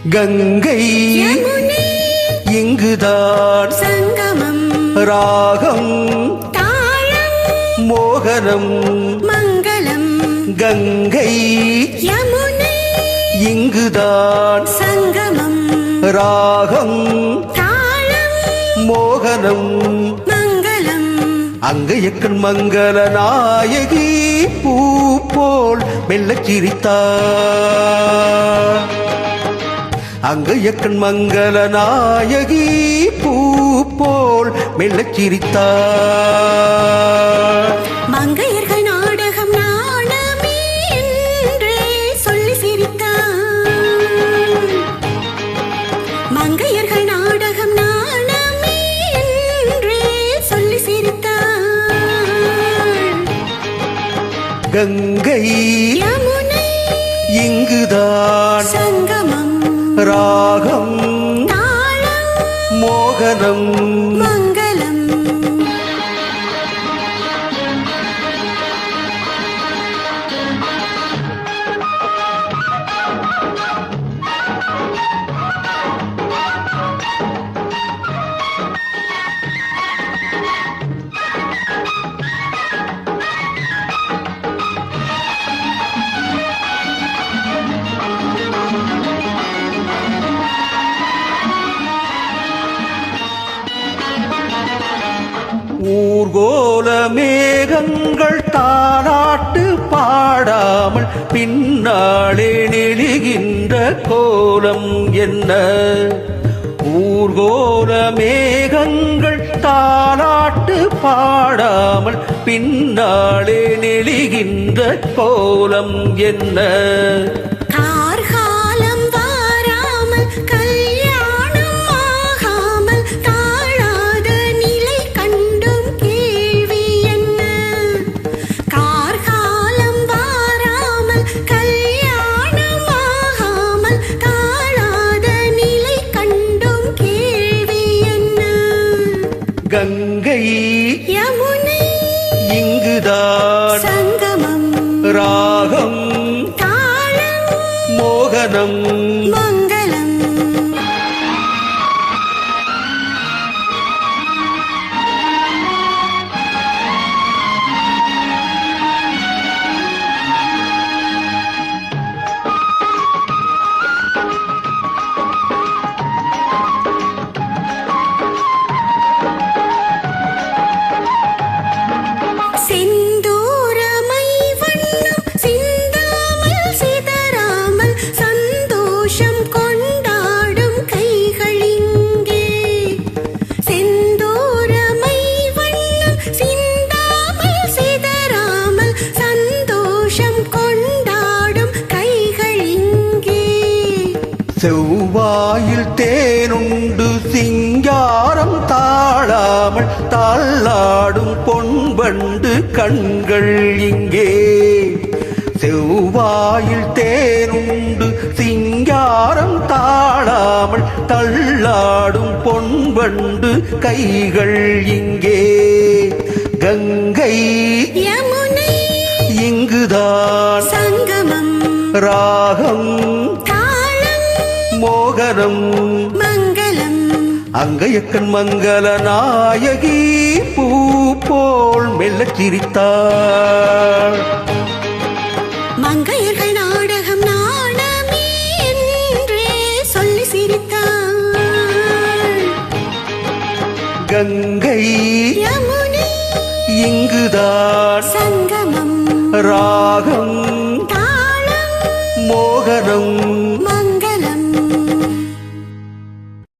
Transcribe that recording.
கங்கை இங்குதான் சங்கமம் ராகம் தாளம் மோகனம் மங்களம் கங்கை யமுனை இங்குதான் சங்கமம் ராகம் தாளம் மோகனம் மங்களம் அங்கையக்கண் மங்கள நாயகி பூ போல் மெல்லச் சிரித்தார் அங்கையக்கண் மங்கள நாயகி பூ போல் மெல்லச் சிரித்தார் மங்கையர்கள் நாடகம் நாணமே என்றே சொல்லி சிரித்தார் மங்கையர்கள் நாடகம் நாணமே என்றே சொல்லி சிரித்தார் கங்கை யமுனை இங்குதான் சங்கமம் ராகம் தாளம் மோகனம் மங்களம் ஊர்கோல மேகங்கள் தாலாட்டு பாடாமல் பின்னாலே நெளிகின்ற கோலம் என்ன ஊர்கோல மேகங்கள் தாலாட்டு பாடாமல் பின்னாலே நெளிகின்ற கோலம் என்ன கார்காலம் வாராமல் கல்யாணம் ஆகாமல் தாழாத நிலை கண்டும் கேள்வி என்ன கார்காலம் வாராமல் கல்யாணம் ஆகாமல் தாழாத நிலை கண்டும் கேள்வி என்ன கங்கை யமுனை இங்குதான் சங்கமம் ராகம் தாளம் மோகனம் மங்களம் செந்தூரமை வண்ணம் சிந்தாமல் சிதறாமல் சந்தோஷம் கொண்டாடும் கைகள் இங்கே செந்தூரமை வண்ணம் சிந்தாமல் சிதறாமல் சந்தோஷம் கொண்டாடும் கைகள் இங்கே செவ்வாயில் தேனுண்டு சிங்காரம் தாழாமல் தாளாடும் பொன்பண்டு கண்கள் இங்கே செவ்வாயில் தேனுண்டு சிங்காரம் தாழாமல் தள்ளாடும் பொன்பண்டு கைகள் இங்கே கங்கை யமுனை இங்குதான் சங்கமம் ராகம் தாளம் மோகனம் மங்களம் அங்கையக்கண் மங்கள நாயகி பூ போல் மெல்லச் சிரித்தாள் மங்கையர்கள் நாடகம் நாணமே என்றே சொல்லி சிரித்தாள் கங்கை யமுனை இங்குதான் சங்கமம் ராகம் தாளம் மோகனம்